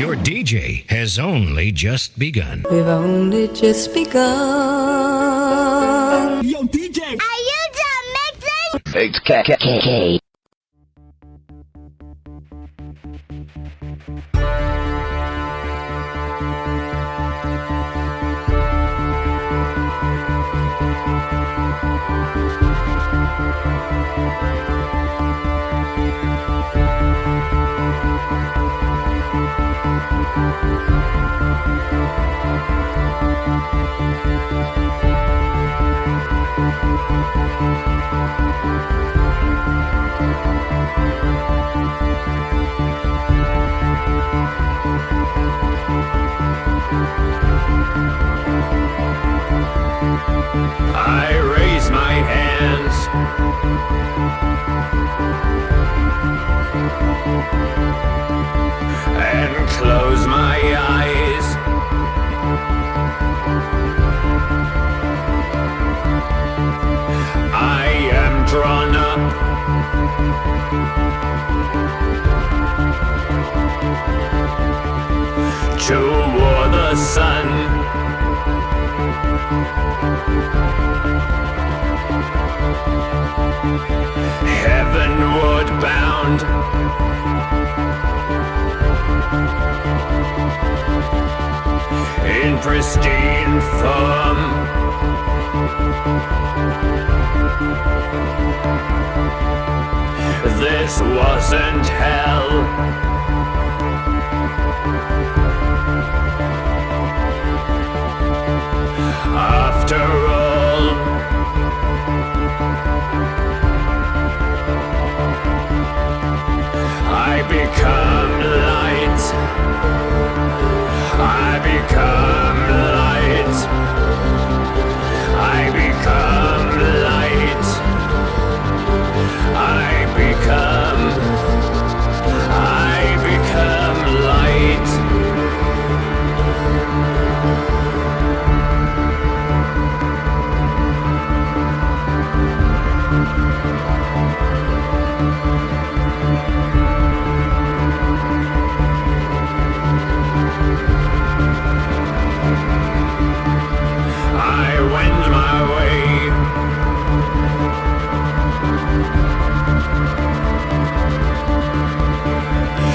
Your DJ has only just begun. We've only just begun. Yo, DJ! Are you done mixing? It's K. I raise my hands and close my eyes. I am drawn up toward the sun. Heavenward bound, in pristine form. This wasn't hell. After all, I become light. I become light. I become light. I become light. I wend my way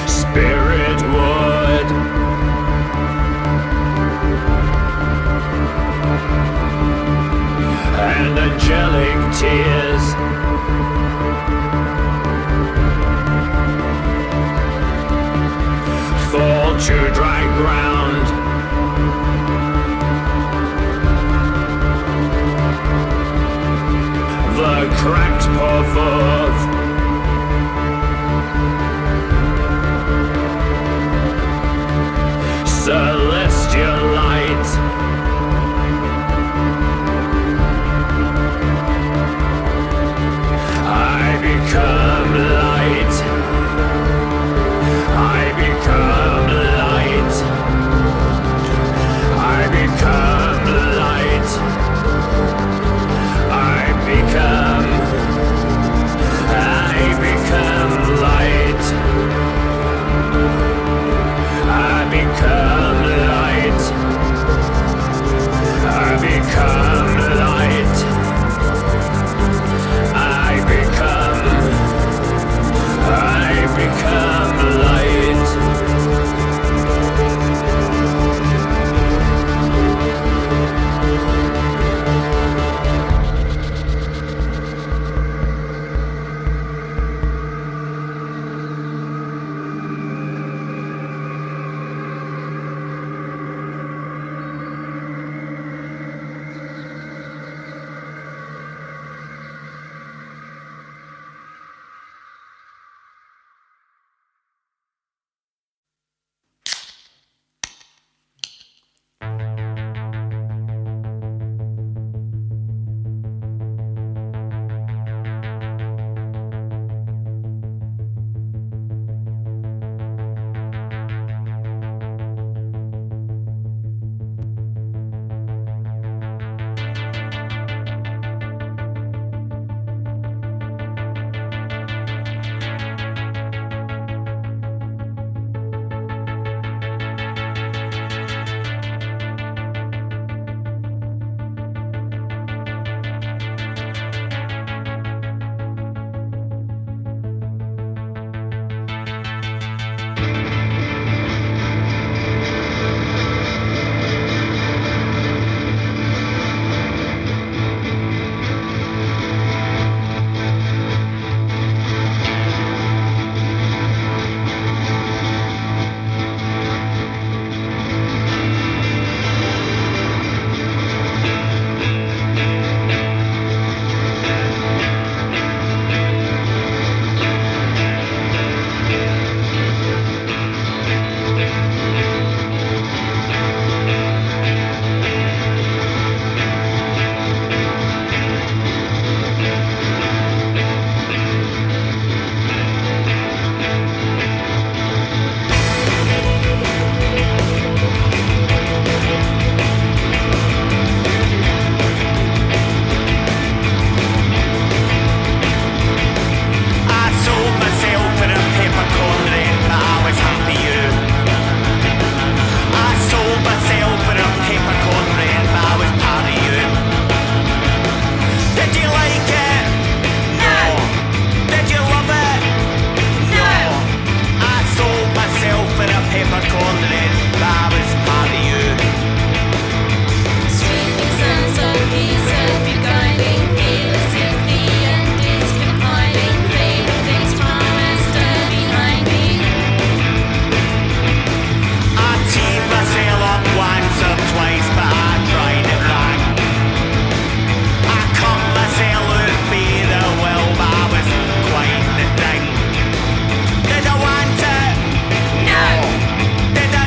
spirit wood, and angelic tears fall to dry ground. The cracks pour forth celestial light. I become light. I become light. I become light. I become light. I become light. I become light. I become light. wondering if I was part of you. Sweeping sands of peace are beguiling, feel as if the end is compiling, fatal things promised are behind me. I teed myself up once or twice, but I tried it back. I cut myself out for the will, but I was quite the thing. Did I want it? No. Did I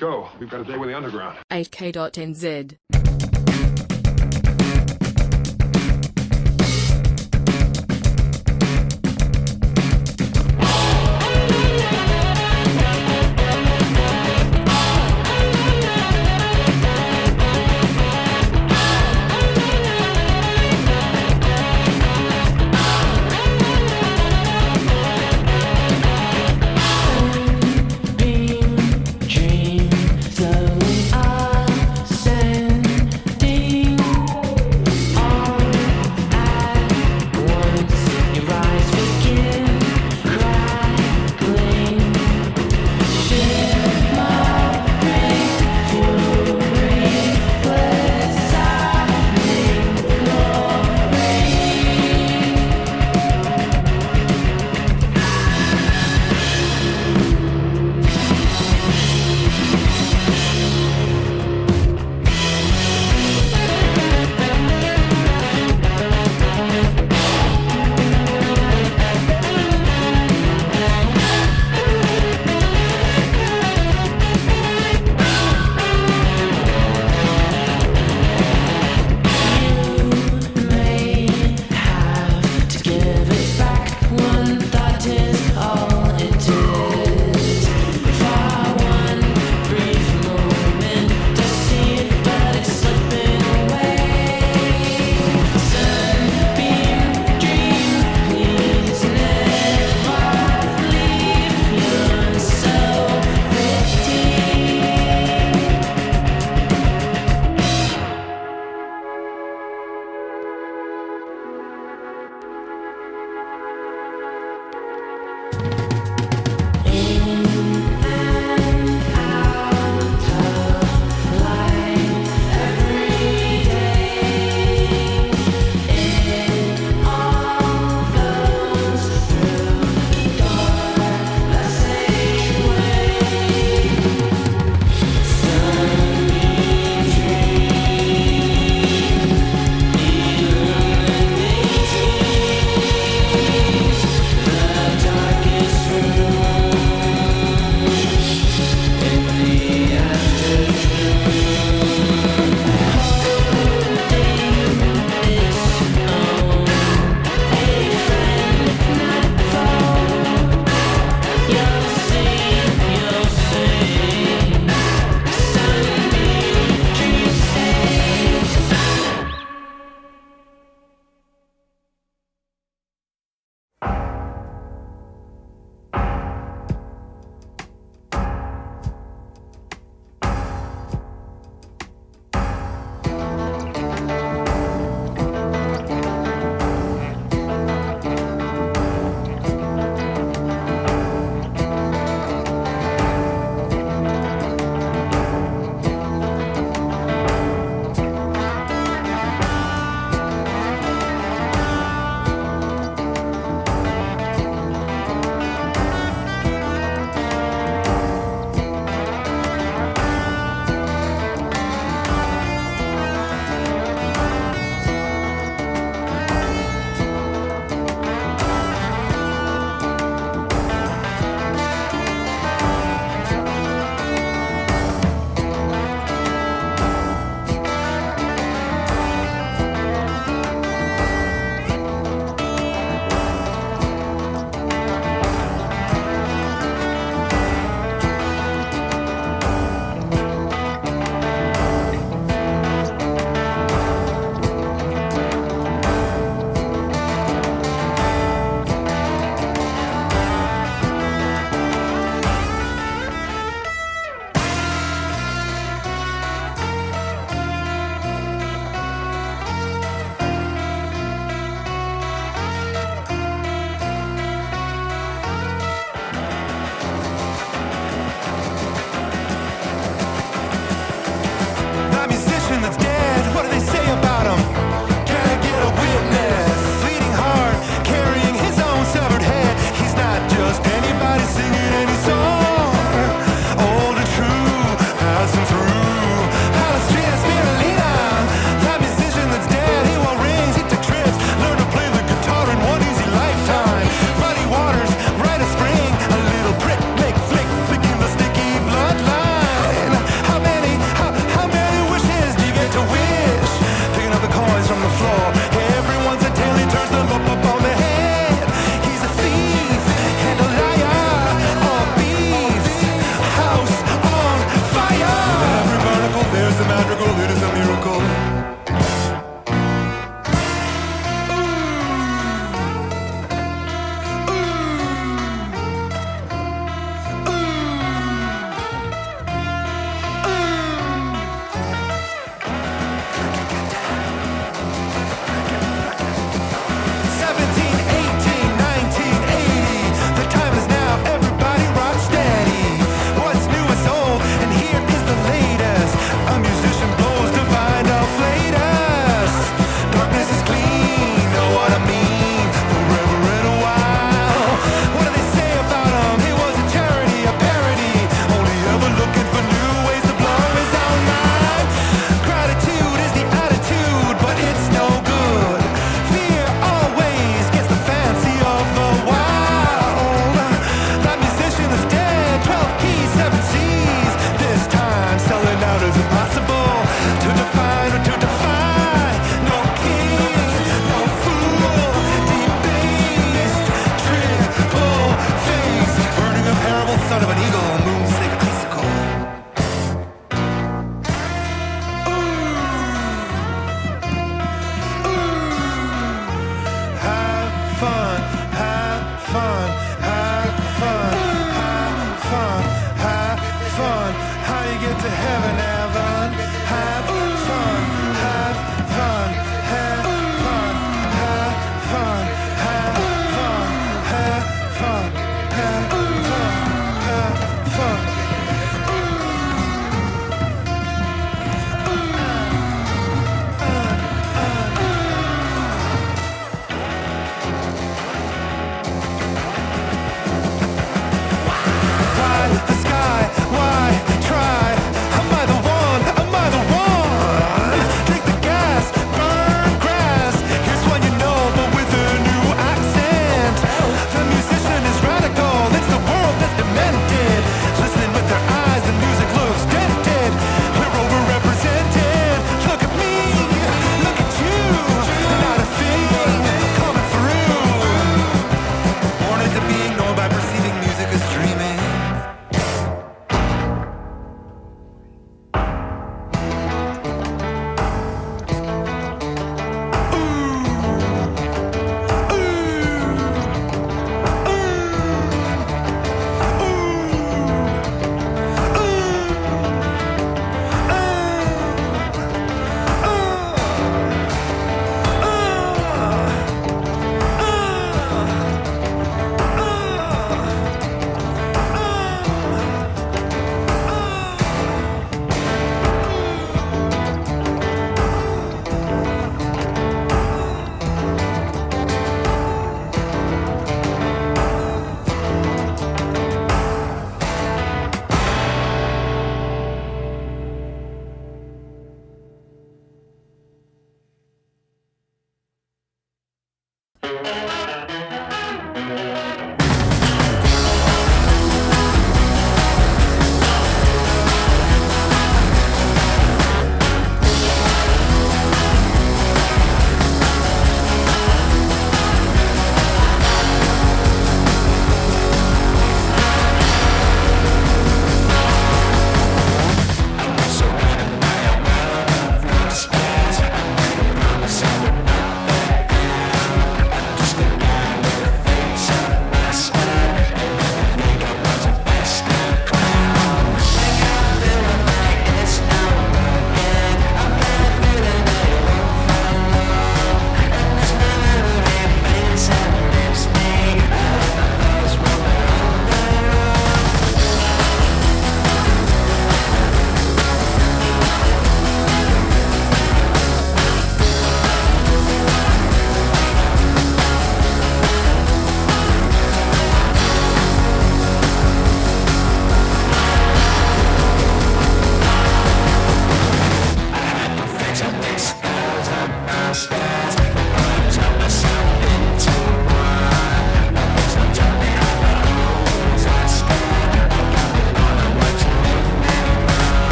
go. We've got a day with the underground. 8k.nz. Sunbeam, dream, slowly ascend.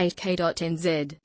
8k.nz.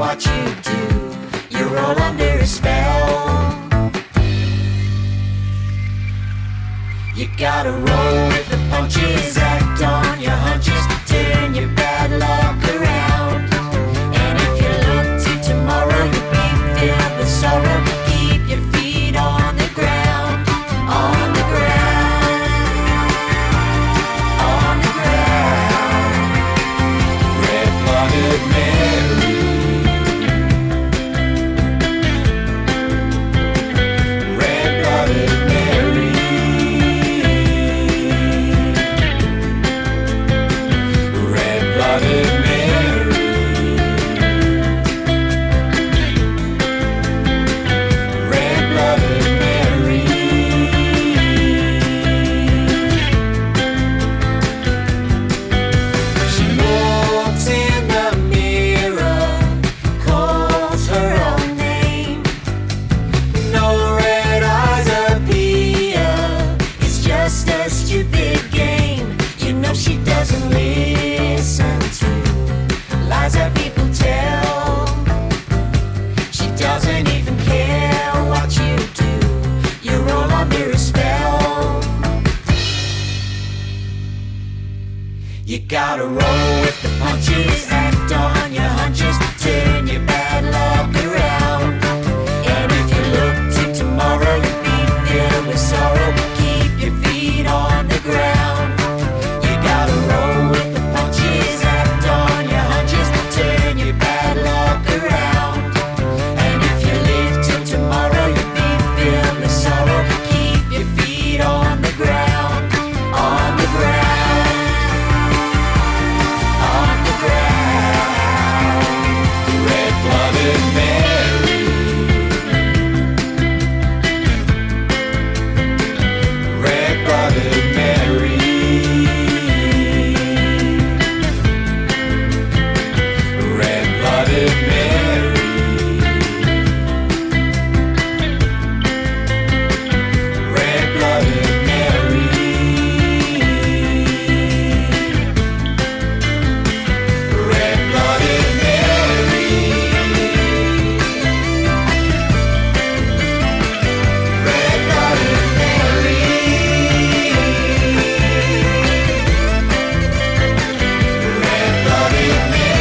what you do. You're all under a spell. You gotta roll with the punches, act on your hunches, turn your bad luck around. And if you look to tomorrow, you'll be filled with sorrow. Keep your feet on the ground, on the ground, on the ground. Red-blooded Mary, red-blooded Mary, red-blooded Mary, red-blooded Mary. She looks in the mirror, calls her own name. No red eyes appear, it's just a stupid game. You know she doesn't listen to lies that people tell. She doesn't even care what you do. You're all under a spell. You gotta roll with the punches, act on your hunches, turn your bad luck around. And if you look to tomorrow, you'll be filled with sorrow. Keep your feet on the ground. You gotta roll with the punches, act on your hunches, turn your bad luck around. And if you live till tomorrow, you'll be filled with sorrow. Keep your feet on the ground, on the ground, on the ground. Red-blooded Mary, red-blooded Mary, red-blooded Mary, red-blooded Mary, red-blooded Mary, red-blooded Mary, red-blooded Mary.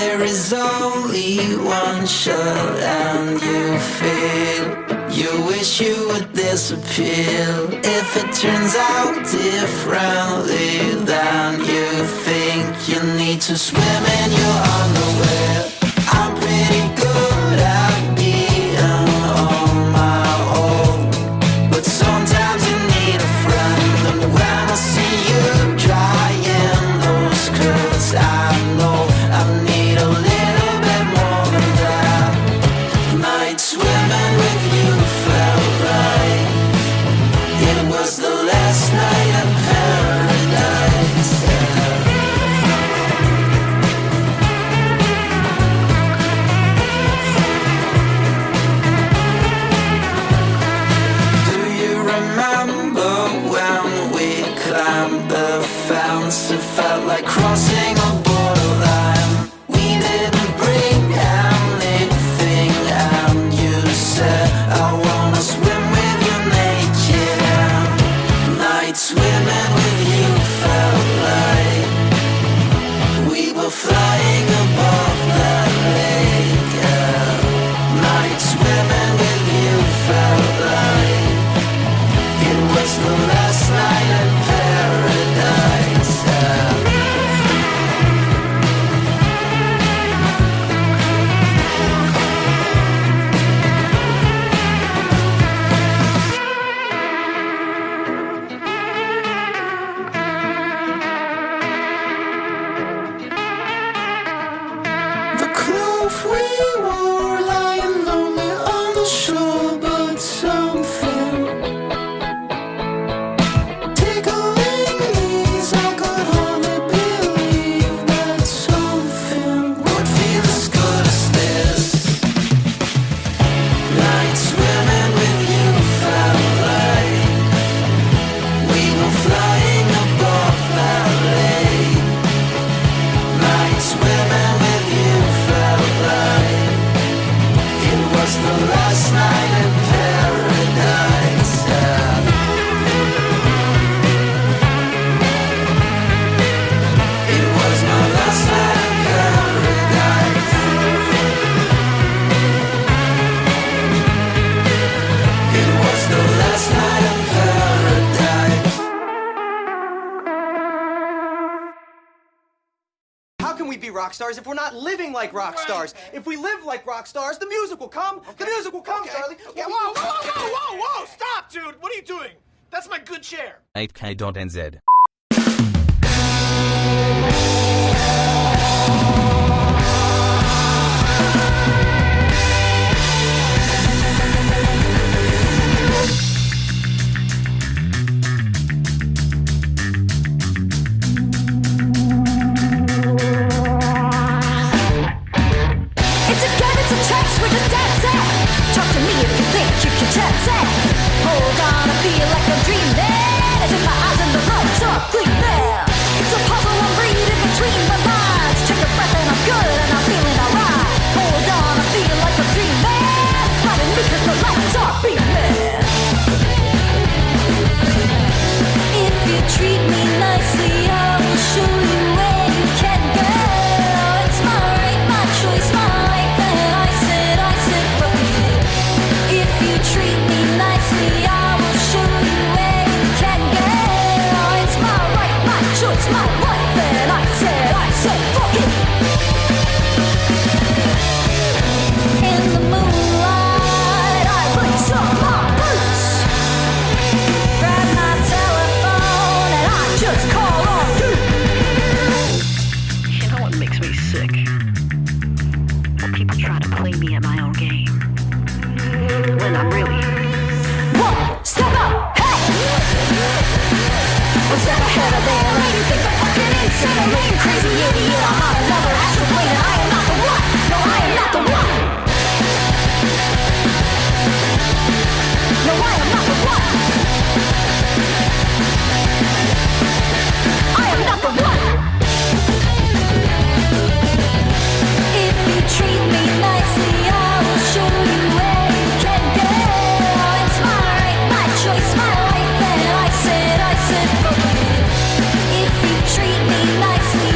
there is only one shot and you feel you wish you would disappear. If it turns out differently than you think, you need to swim in your underwear. I'm pretty good at being on my own, but sometimes you need a friend. And when I see you drying those curls, I know I need a little bit more than that. Night swimming with you felt right. It was the last night in paradise. Do you remember when we climbed the fence? It felt like crossing a borderline. We didn't bring anything, and you said, I wanna swim with you naked. Night swimming with you felt like we were flying above that lake. Night swimming with you felt like it was the last night in paradise. The clothes we wore lying lonely on the shore, but something tickling knees. I could hardly believe that something would feel as good as this. Night swimming with you felt like we were flying above that lake. Night swimming with you felt like it was the last night in paradise. It was my last night in paradise. It was the last night in paradise. How can we be rock stars if we're not living like rock stars? If we live like rock stars, the music will come. The music will come, Charlie. Yeah, whoa! Stop, dude! What are you doing? That's my good chair. 8k.nz. It's a game, it's a chance, we're just dancing. Talk to me if you think you can chance it. Hold on, I feel like I'm dreaming. As if my eyes and the roads are gleaming. It's a puzzle I'm reading between my lines. Take a breath and I'm good and I'm feeling alright. Hold on, I feel like I'm dreaming. Clouding me cause the lights are beaming. If you treat me nicely, I will show you where you can go. It's my right, my choice, my life, and I said, fuck it. If you treat me nicely, I will show you where you can go. It's my right, my choice, my life, and I said, fuck it. In the moonlight, I lace up my boots, grab my telephone, and I just call on you. You know what makes me sick? When people try to play me at my own game. When I'm really... One step up, hey! One step ahead of them, and you think I'm fucking insane. I'm looking crazy, idiot. I'm on another astral plane, and I am not the one. No, I am not the one. No, I am not the one. I am not the one. If you treat me nicely, I will show you where you can go. It's my right, my choice, my life, and I said, fuck it. If you treat me nicely,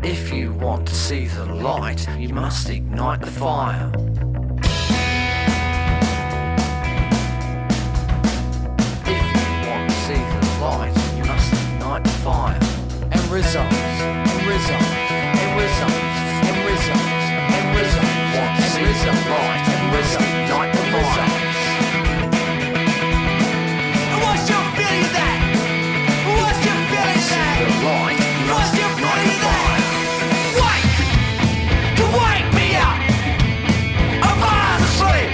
If you want to see the light, you must ignite the fire. If you want to see the light, you must ignite the fire. And results, and results, and results, and results, and results. Want to see the light, and results, ignite the fire. And what's your feeling of that? What's your feeling of that? The light, you What's must your ignite feeling the of that? fire. To wake me up. I'm fast asleep.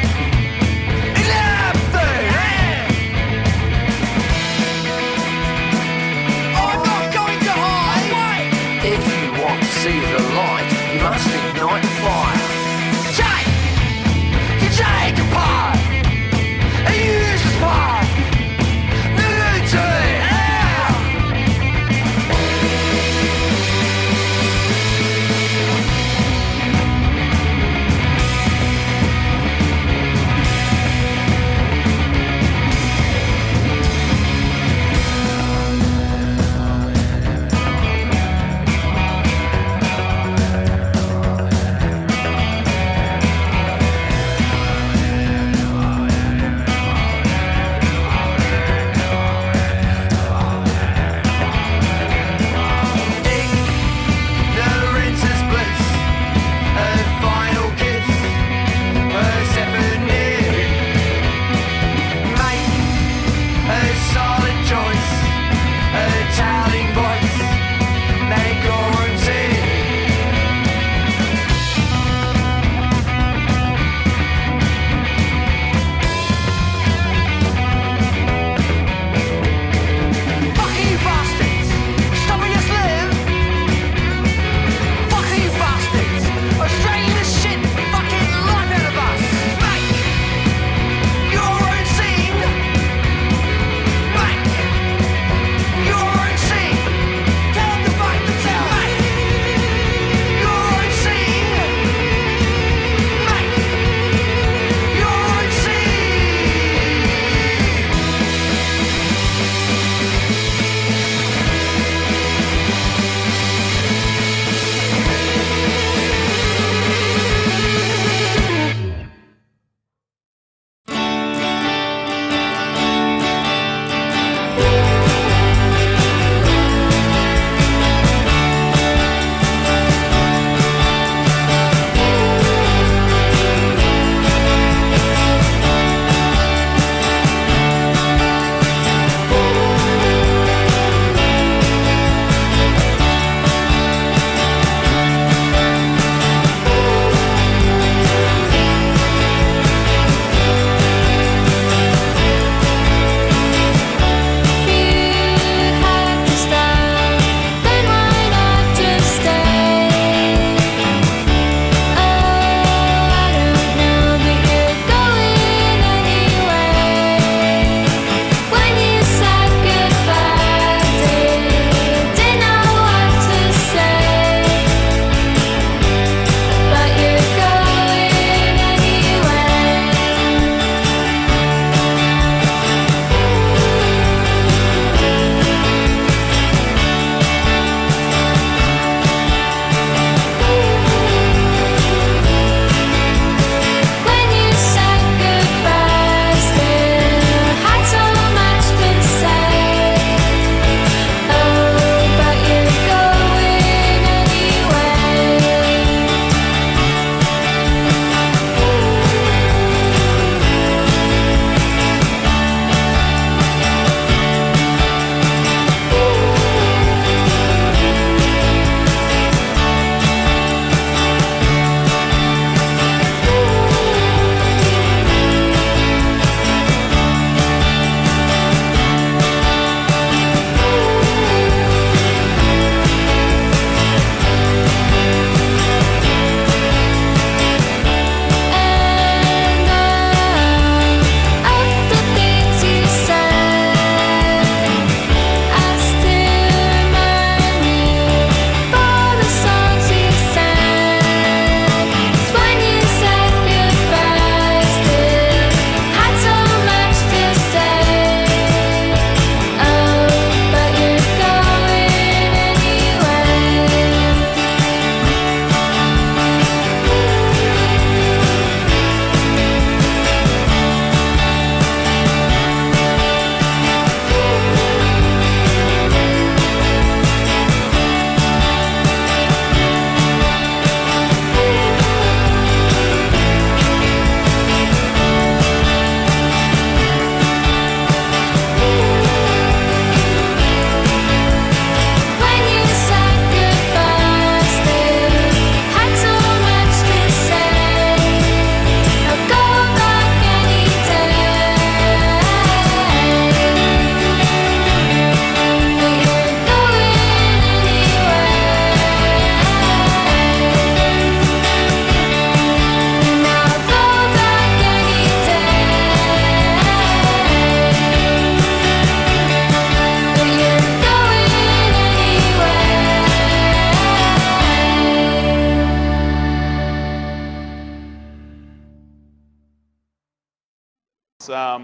In everything. I'm not going to hide. If you want to see the light, you must ignite the fire. Take apart.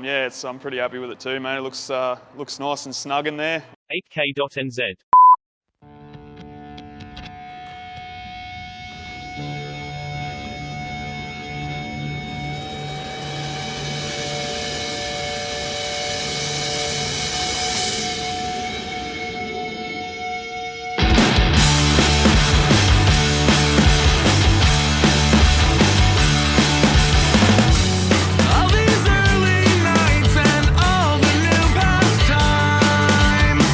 yeah, I'm pretty happy with it too, mate. It looks nice and snug in there. 8k.nz. All these early nights and all the new pastimes.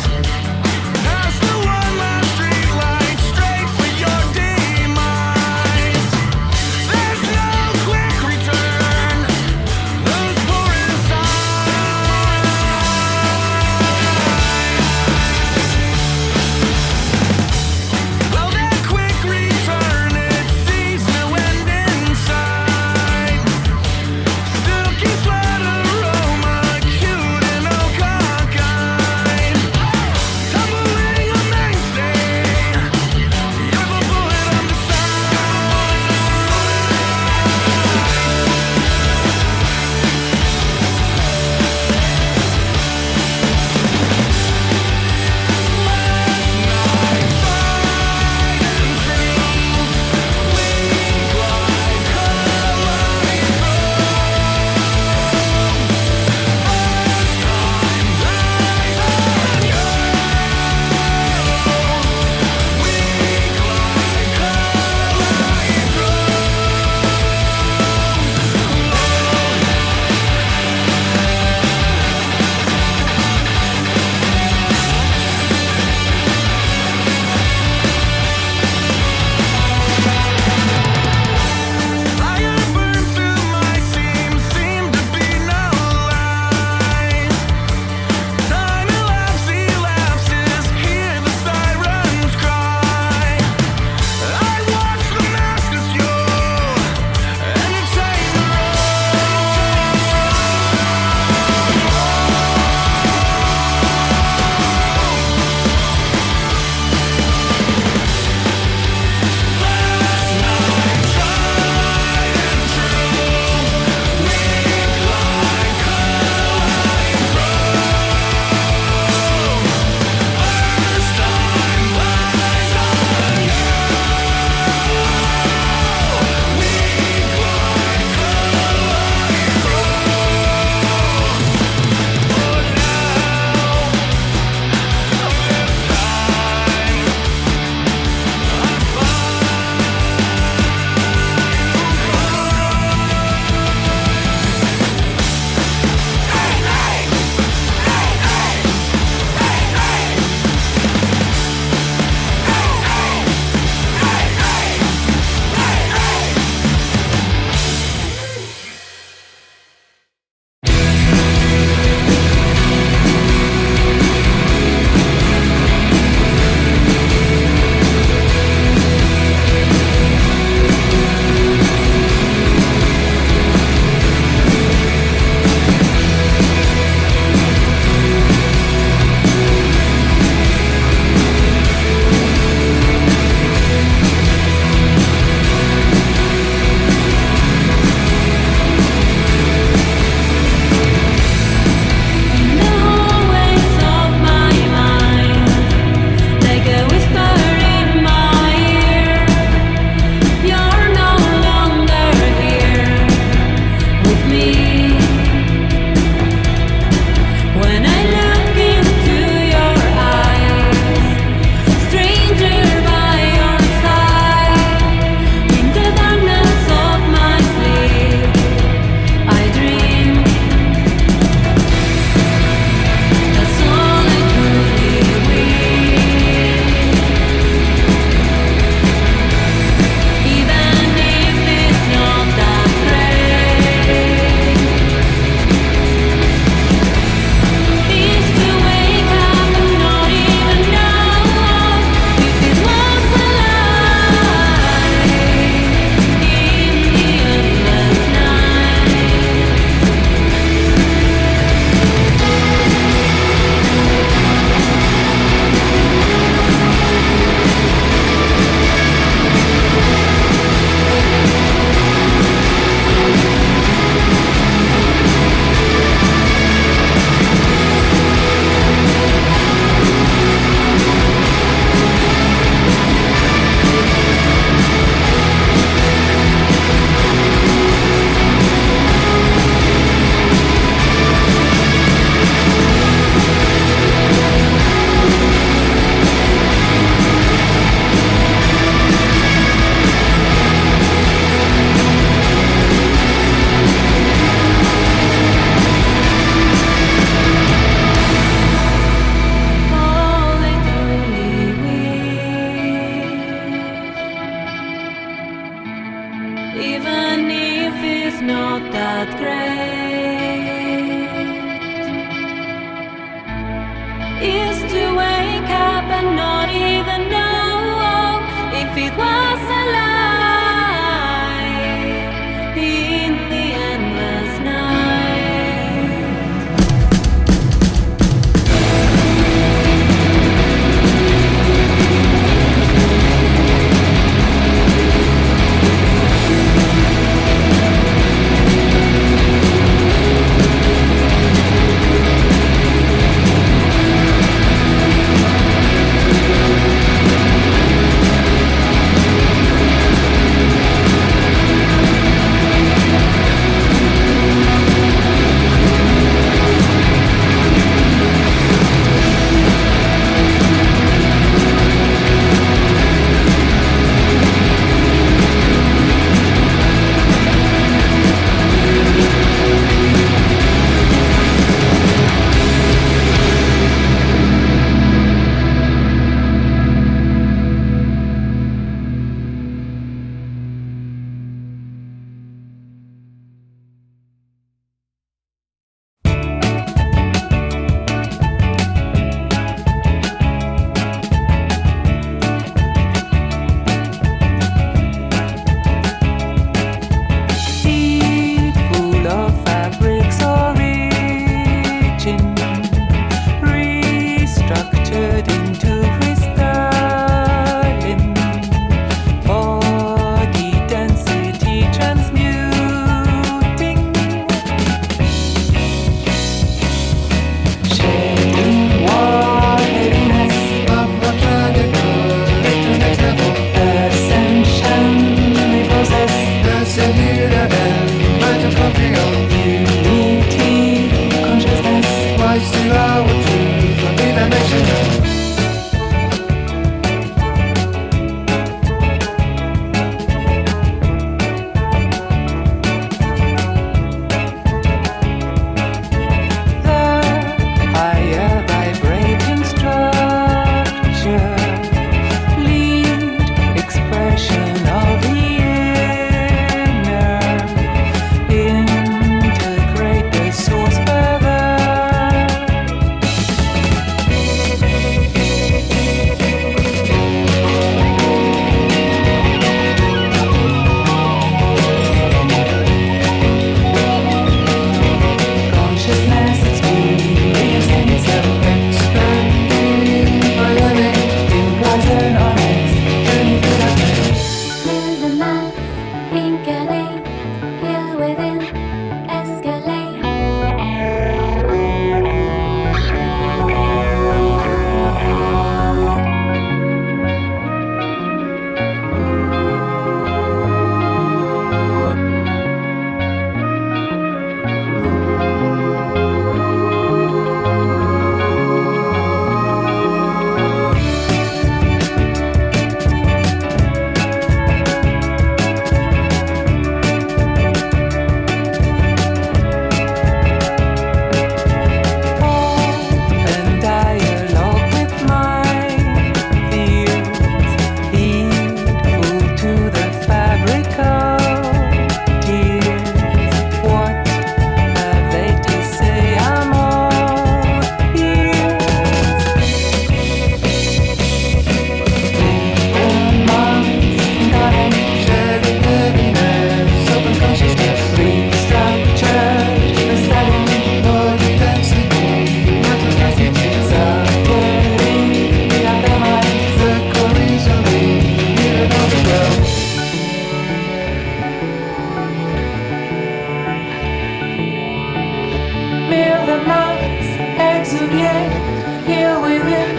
yeah, here we're in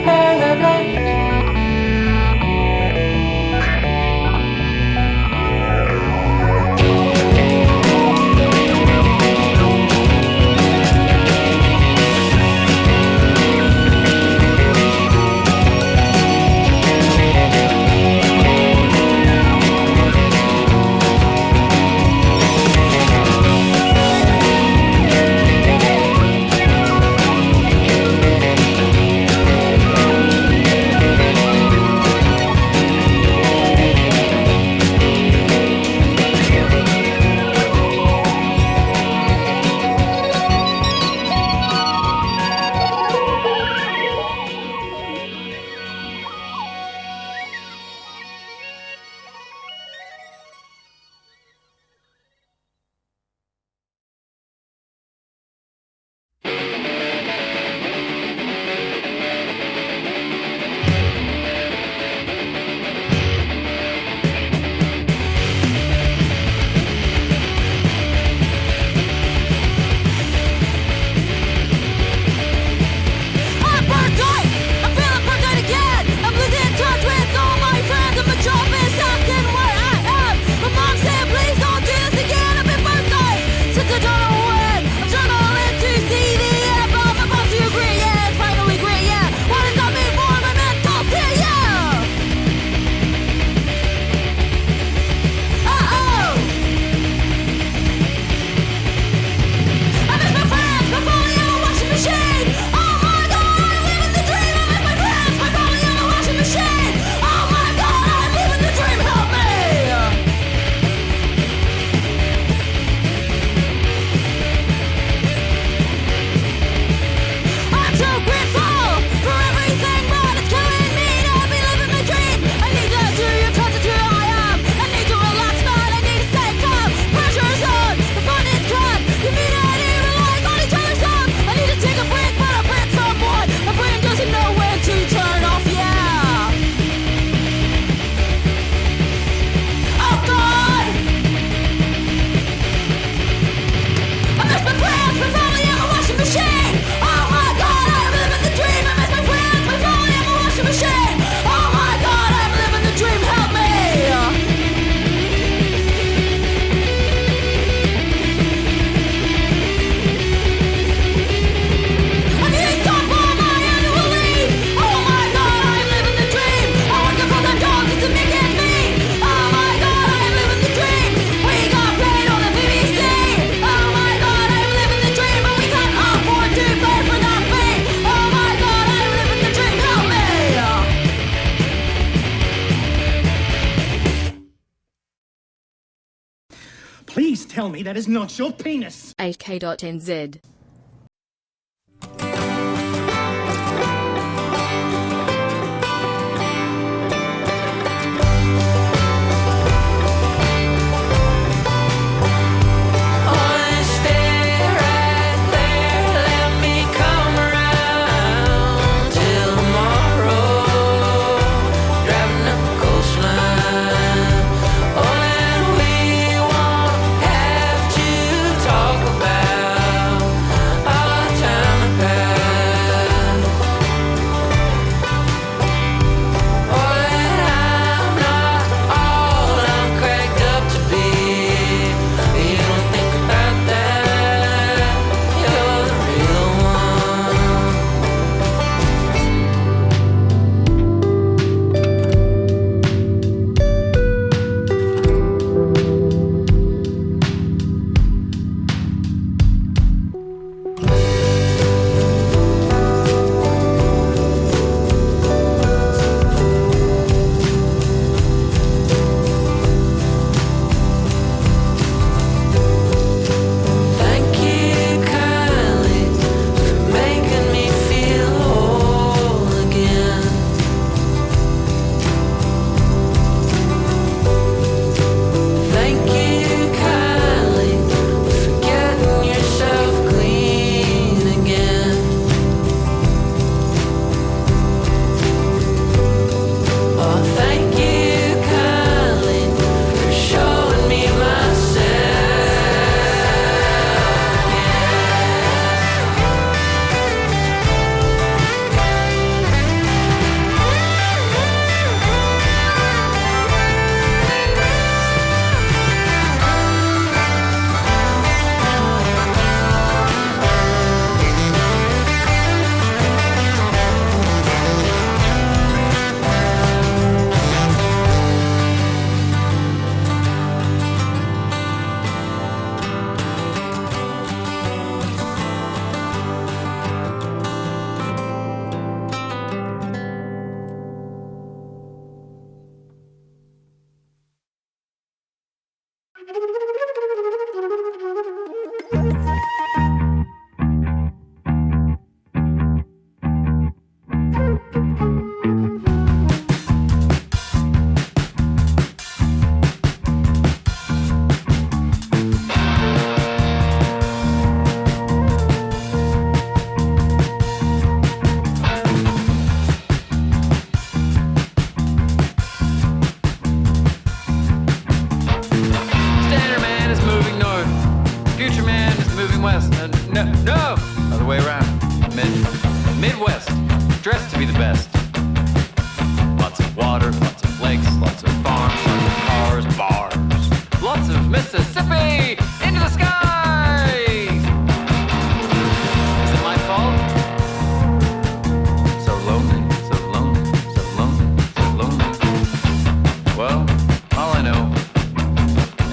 elevate. Please tell me that is not your penis. AK.NZ. Talk about way around. Midwest, dressed to be the best. Lots of water, lots of lakes, lots of farms, lots of cars, bars. Lots of Mississippi into the sky! Is it my fault? So lonely, so lonely, so lonely, so lonely. Well, all I know,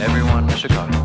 everyone in Chicago.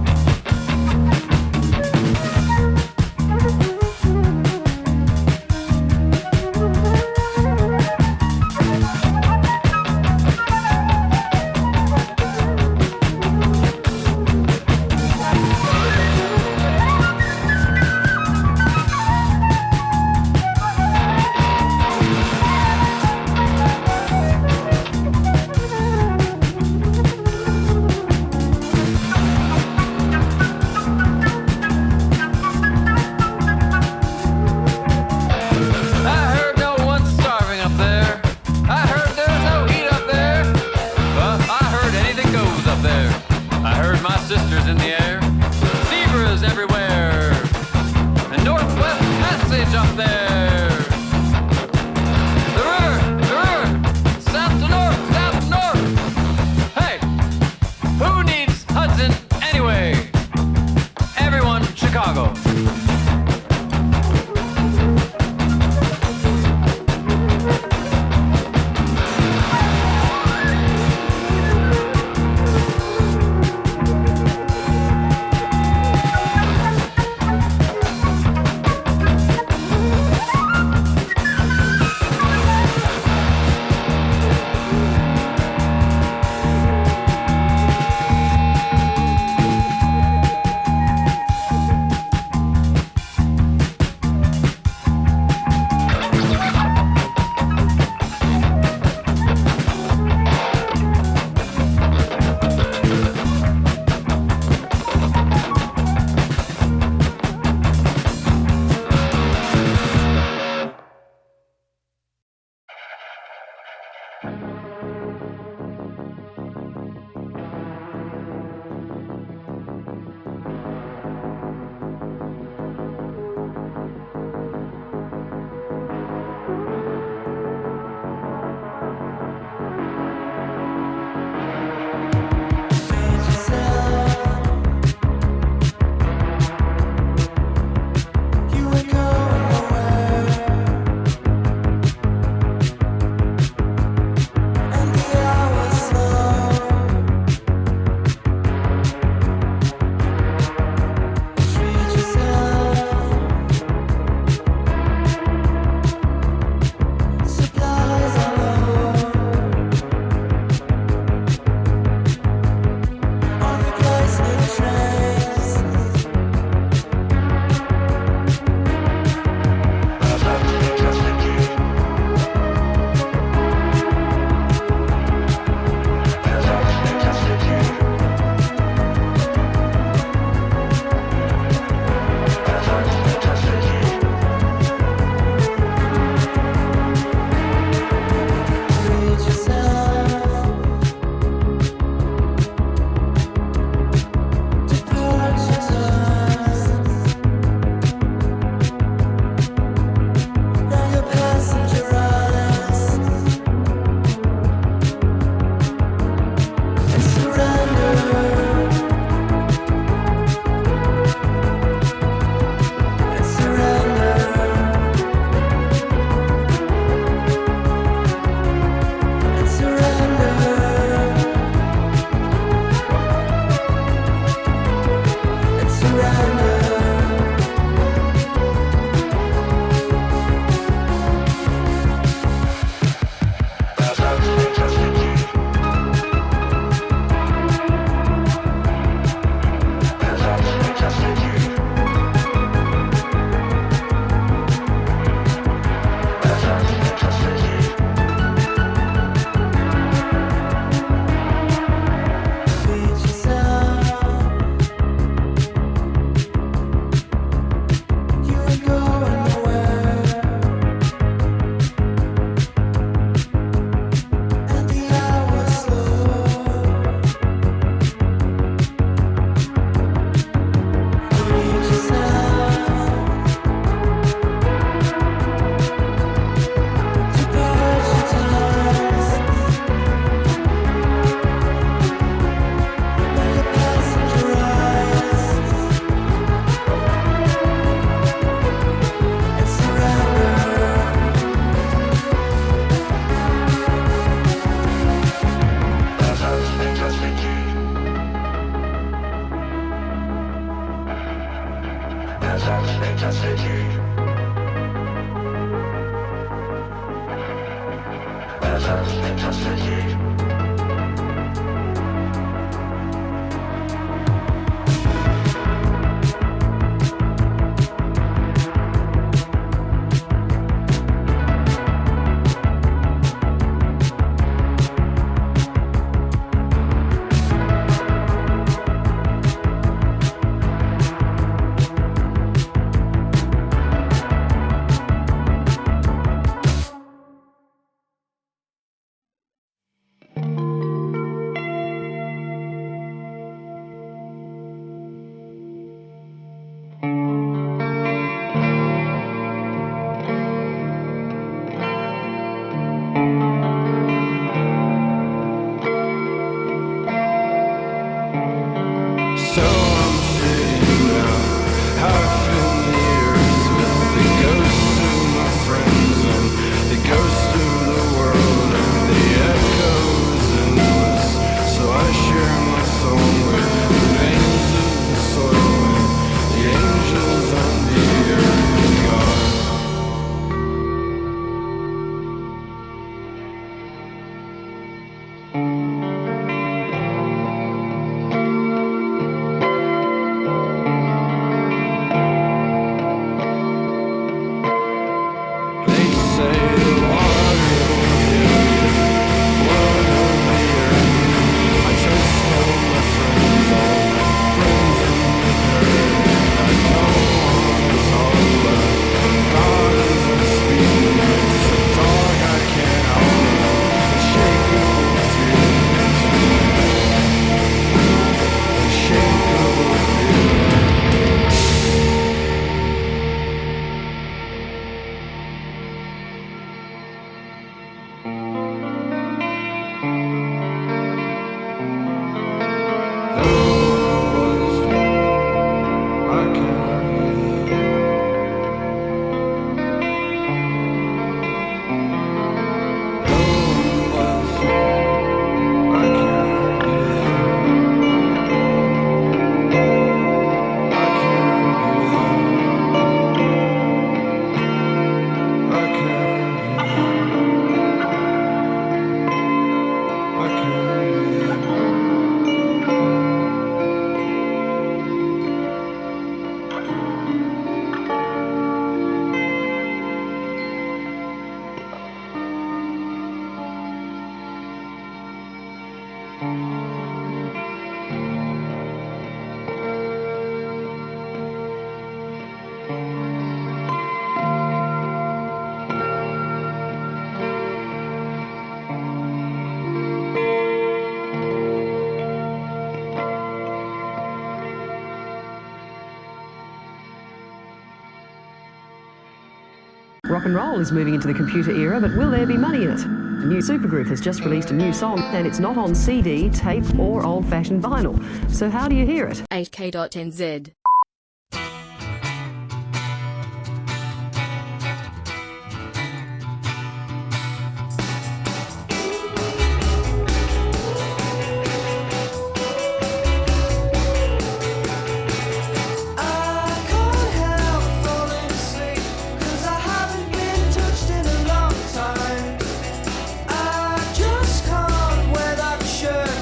Rock and roll is moving into the computer era, but will there be money in it? The new supergroup has just released a new song, and it's not on CD, tape, or old-fashioned vinyl. So how do you hear it? 8K.NZ.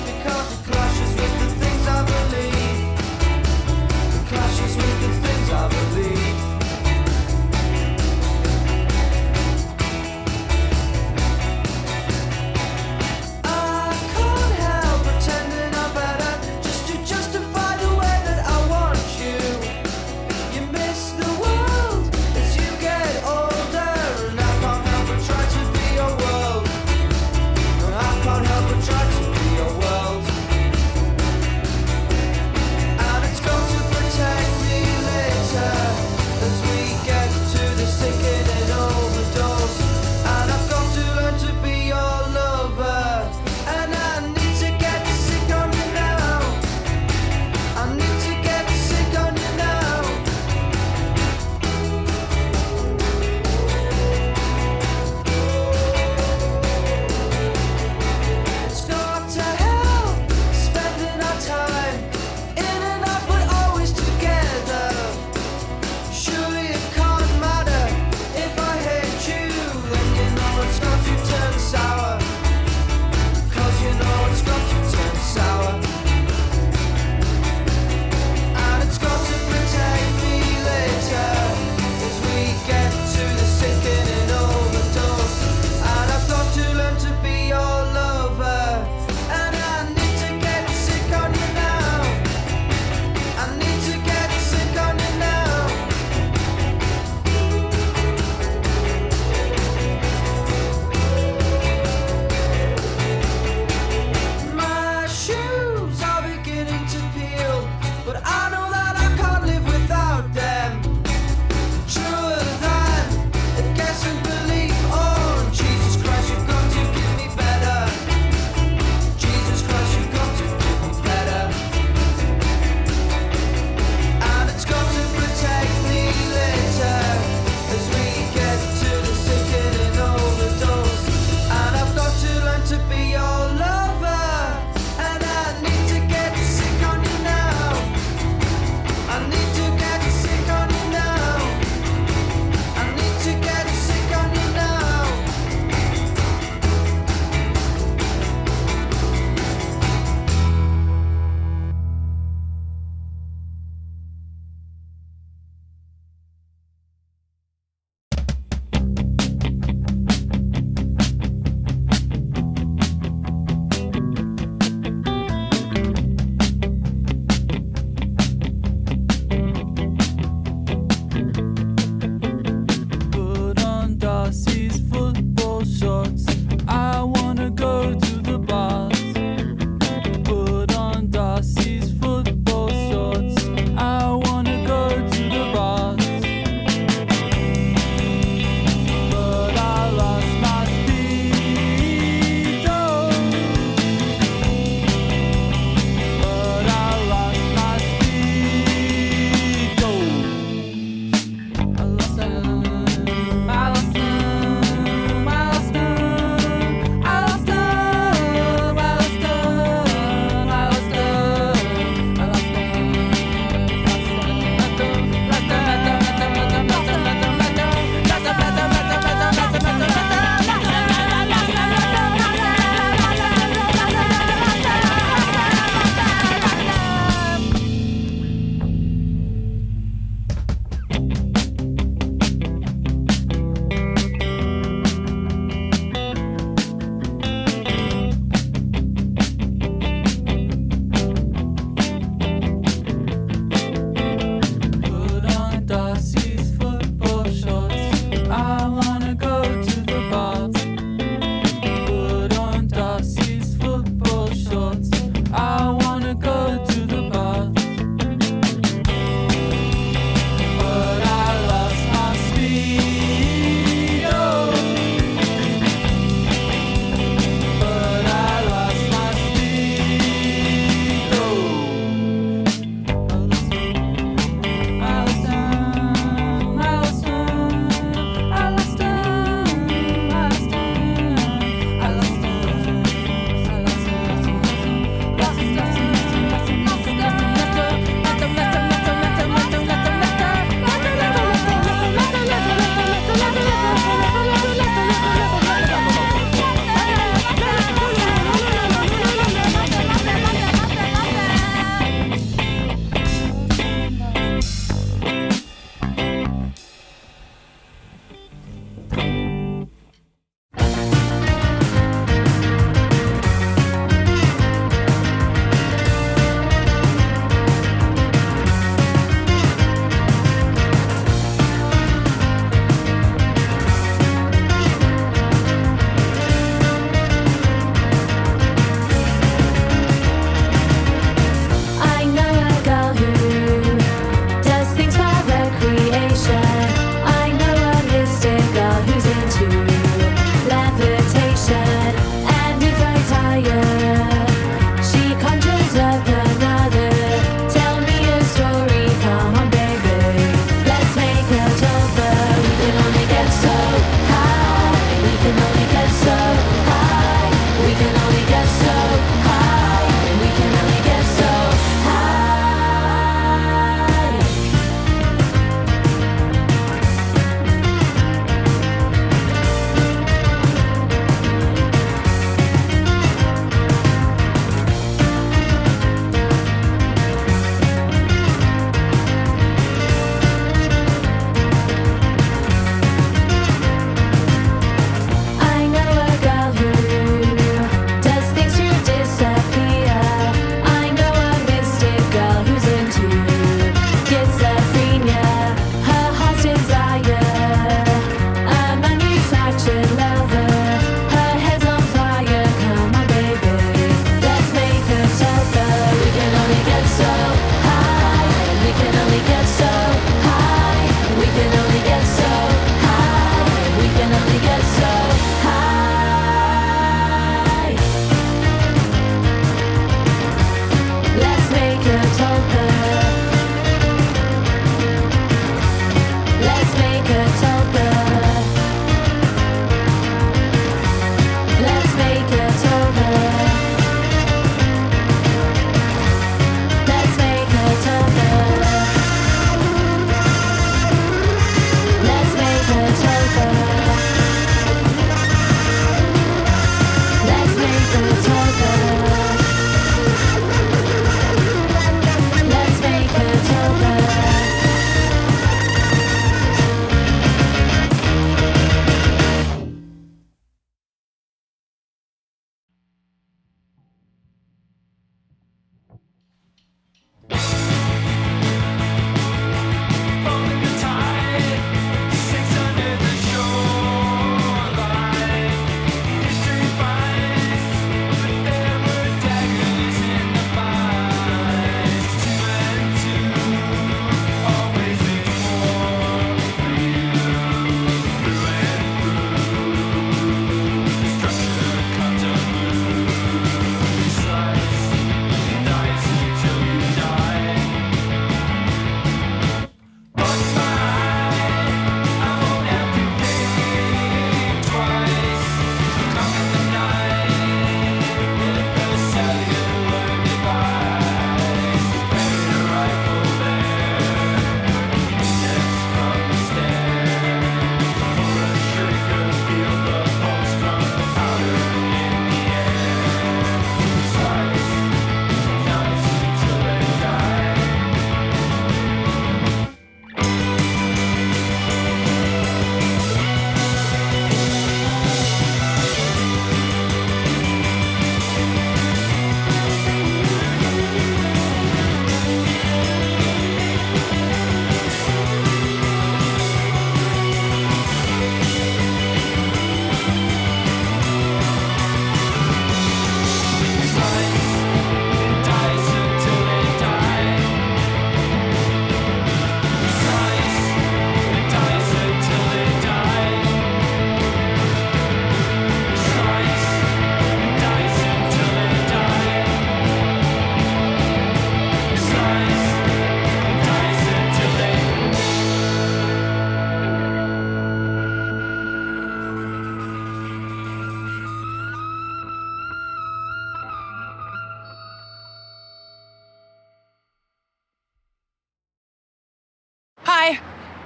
Because it clashes with the things I believe.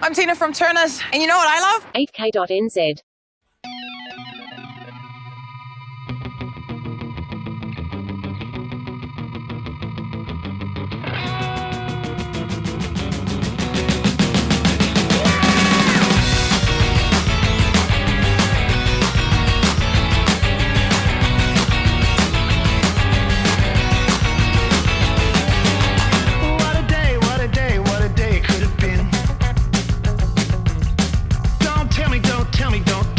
I'm Tina from Turner's, and you know what I love? 8k.nz. Don't tell me, don't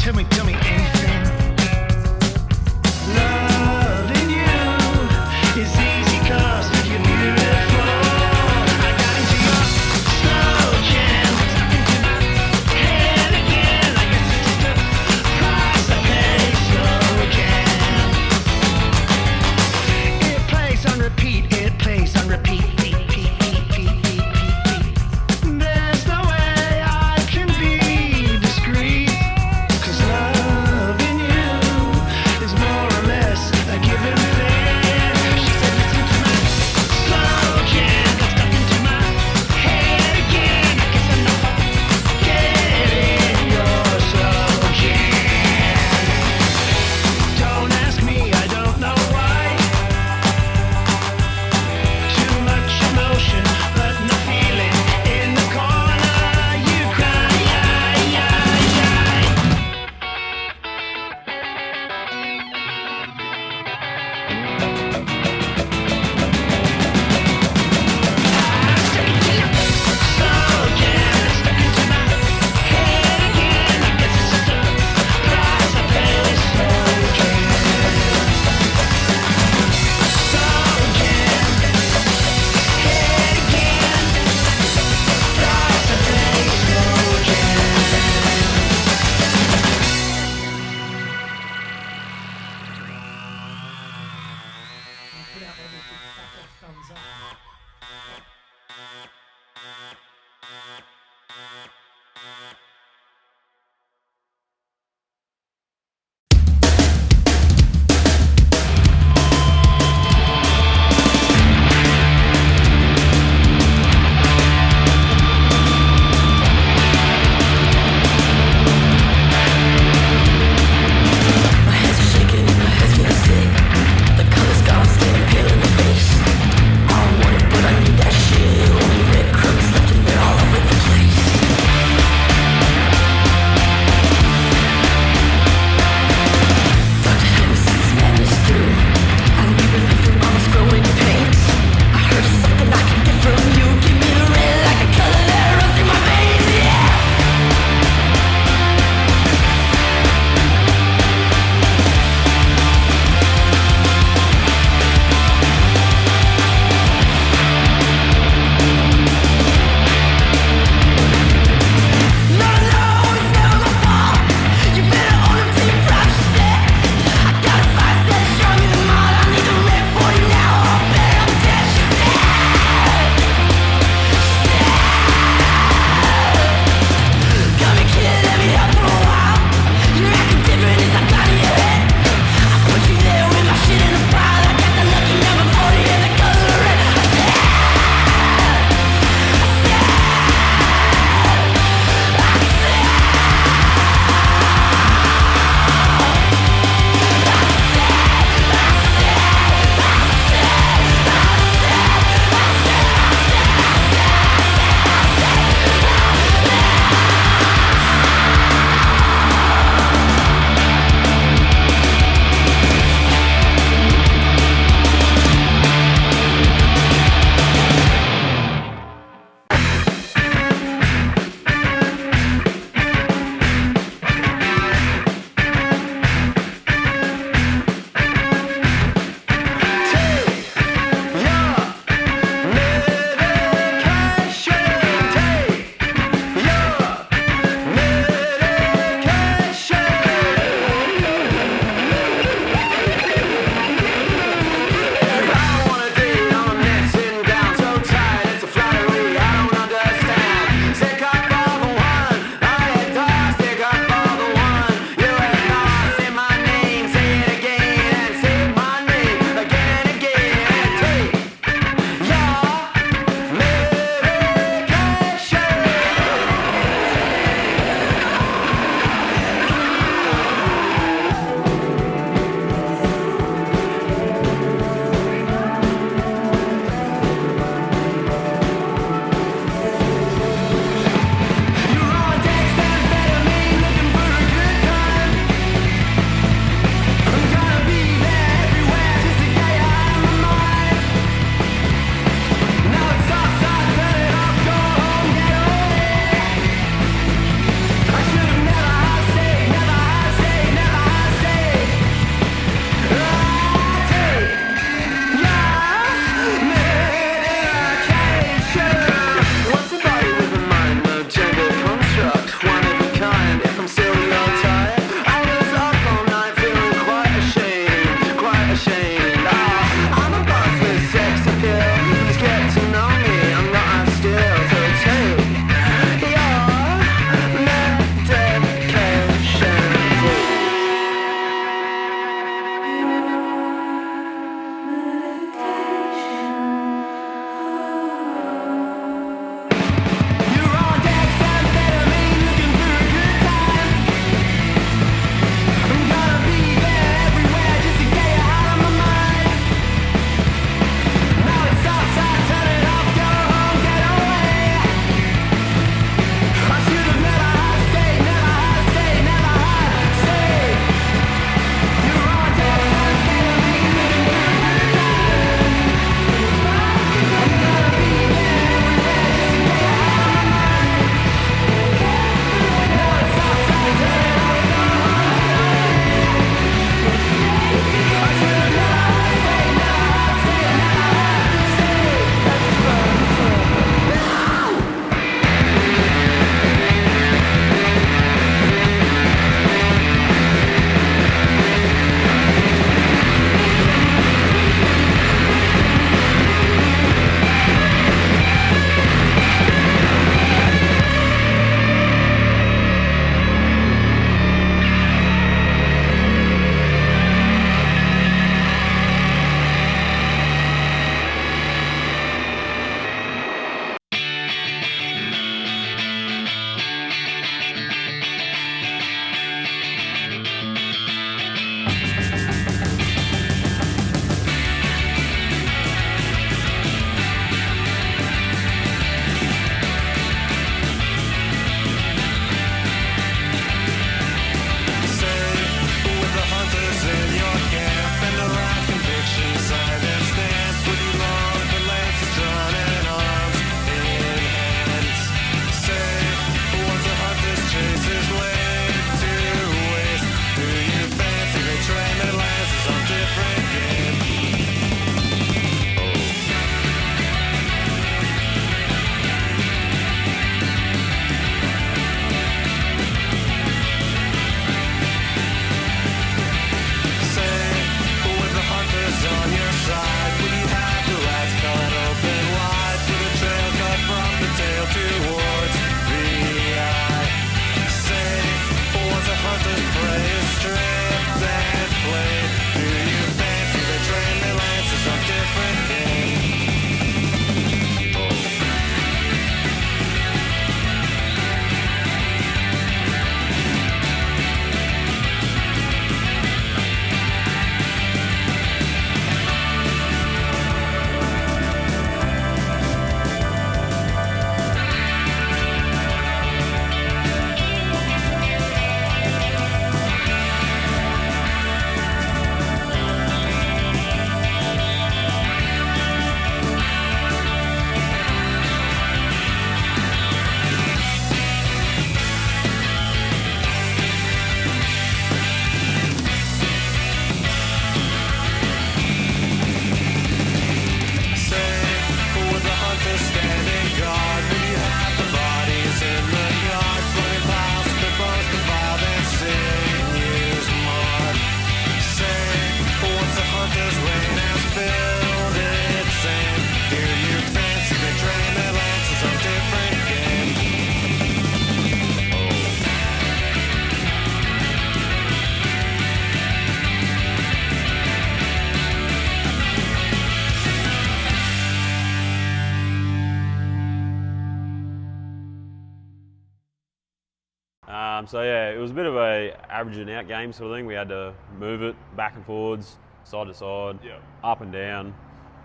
So yeah, it was a bit of a averaging out game sort of thing. We had to move it back and forwards, side to side, up and down.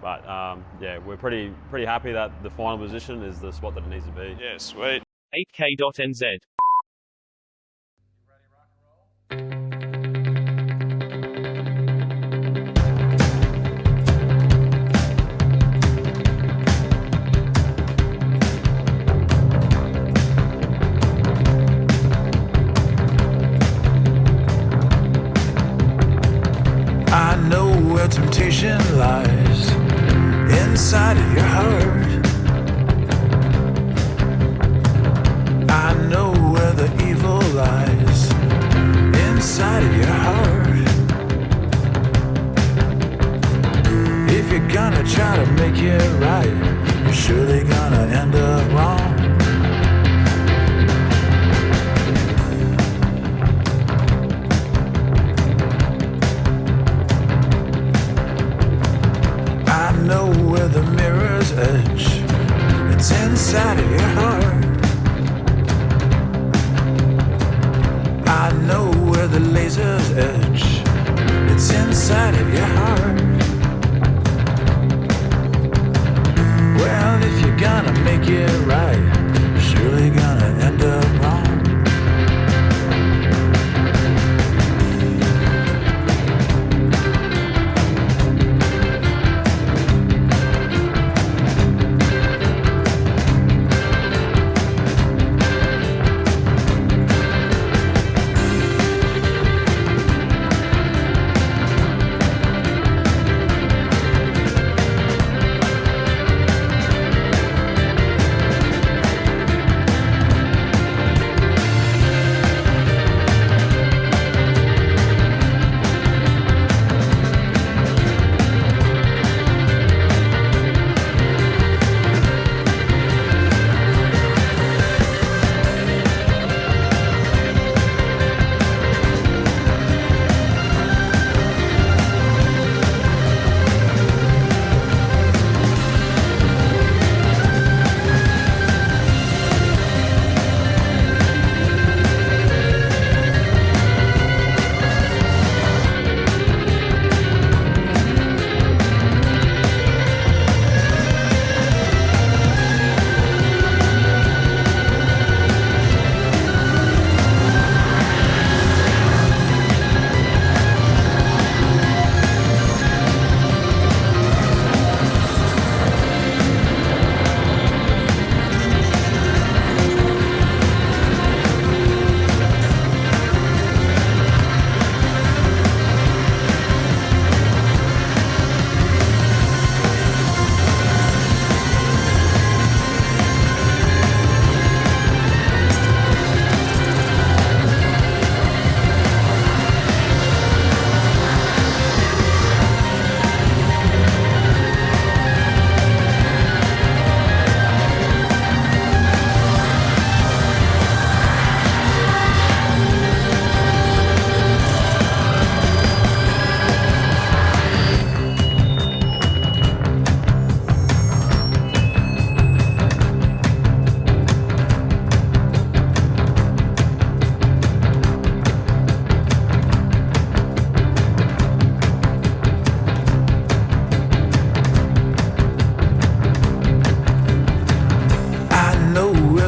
But yeah, we're pretty happy that the final position is the spot that it needs to be. Yeah, sweet. 8k.nz. I know where temptation lies inside of your heart. I know where the evil lies inside of your heart. If you're gonna try to make it right, you're surely gonna end up wrong. I know where the mirror's edge, it's inside of your heart. I know where the laser's edge, it's inside of your heart. Well, if you're gonna make it right, you're surely gonna end up wrong.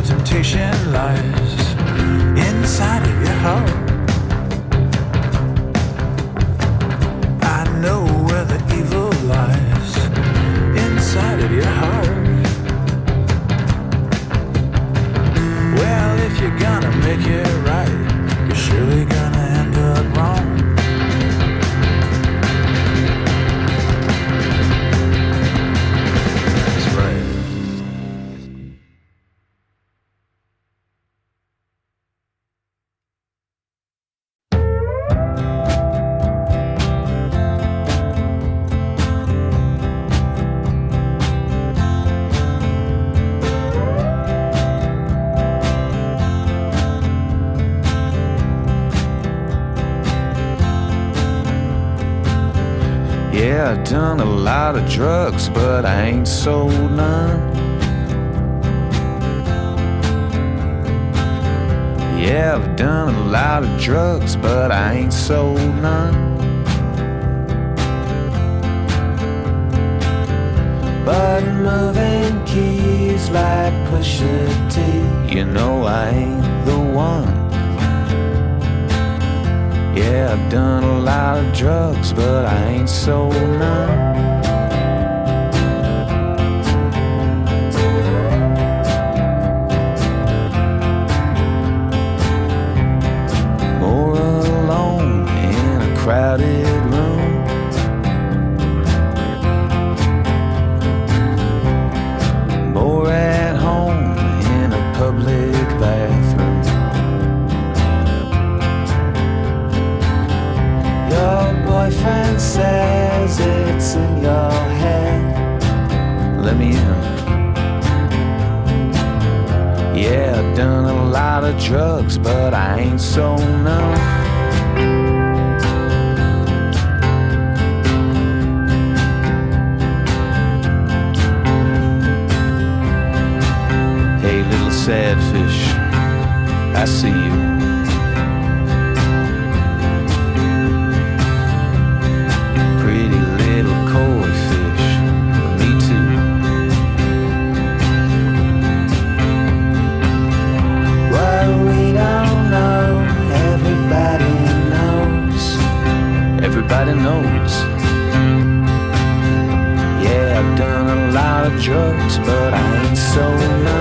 Temptation lies inside of your heart. I know where the evil lies inside of your heart. Well, if you're gonna make it right, you're surely gonna end up wrong. That's right. Yeah, I done a lot of drugs, but I ain't sold none. Yeah, I've done a lot of drugs, but I ain't sold none. But moving keys like Pusha T, you know I ain't the one. Yeah, I've done a lot of drugs, but I ain't sold none. More alone in a crowded room. More at home in a public bathroom. Your boyfriend says it's in your head. Let me in. Yeah, I've done a lot of drugs, but I ain't sold none. Hey, little sad fish, I see you. Pretty little koi fish, me too. What we don't know, everybody knows. Everybody knows. Yeah, I've done a lot of drugs, but I ain't sold none.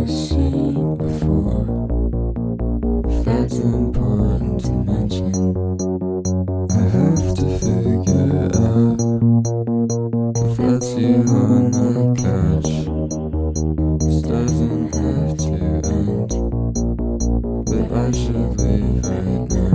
seen before. If that's important to mention, I have to figure out if that's you on the couch. This doesn't have to end, but I should leave right now.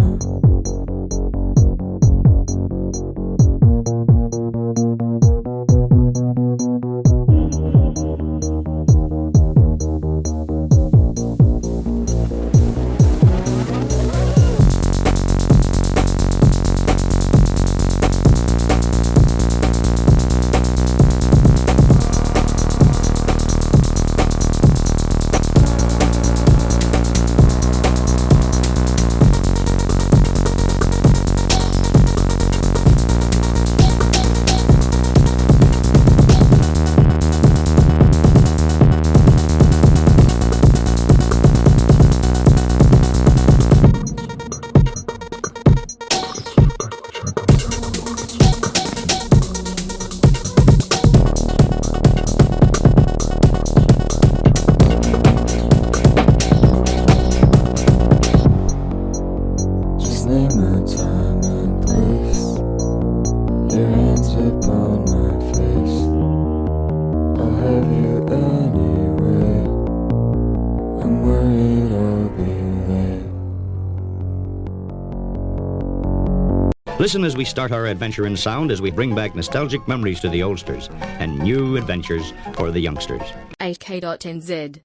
Listen as we start our adventure in sound as we bring back nostalgic memories to the oldsters and new adventures for the youngsters. 8K.NZ.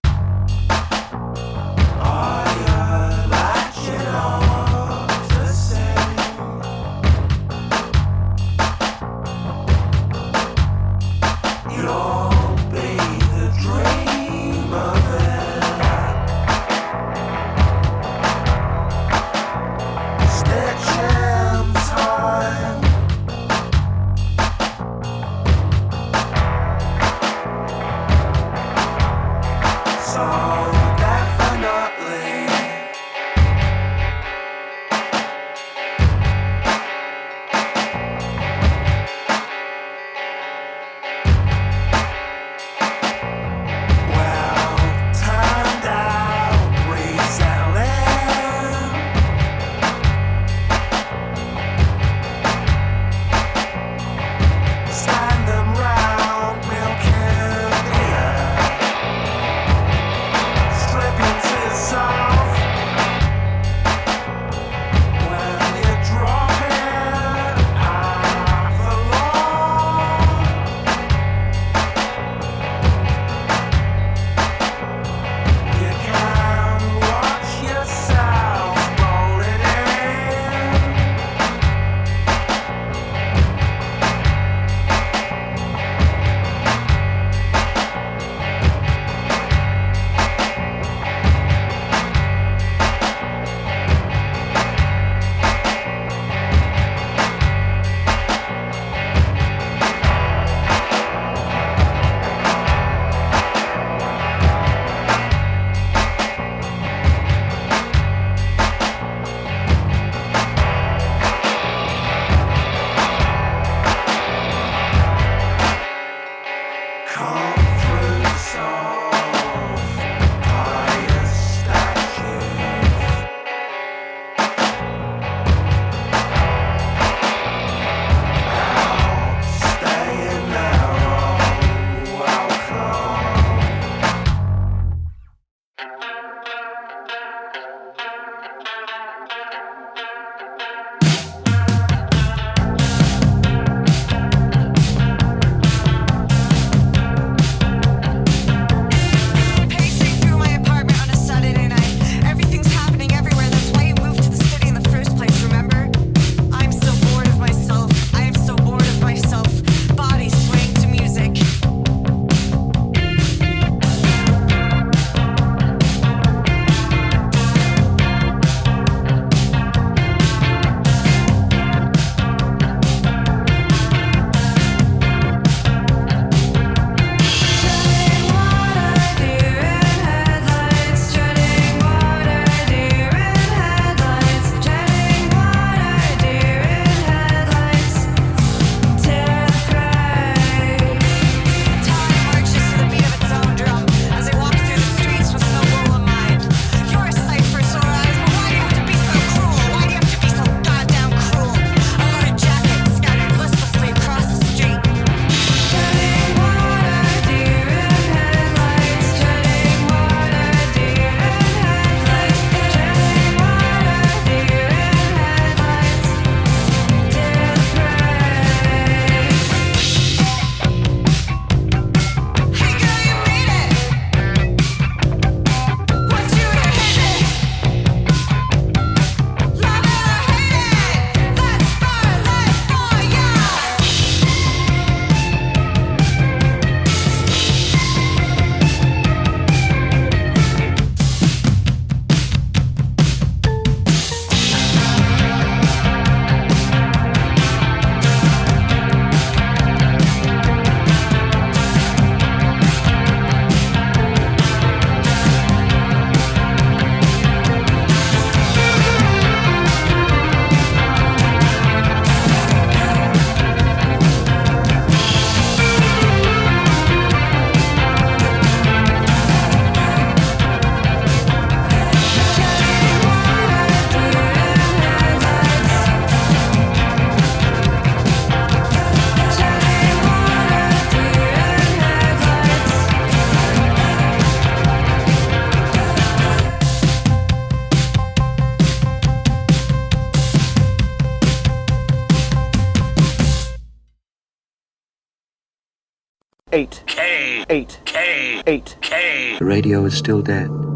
8 K 8 K 8 K. The radio is still dead.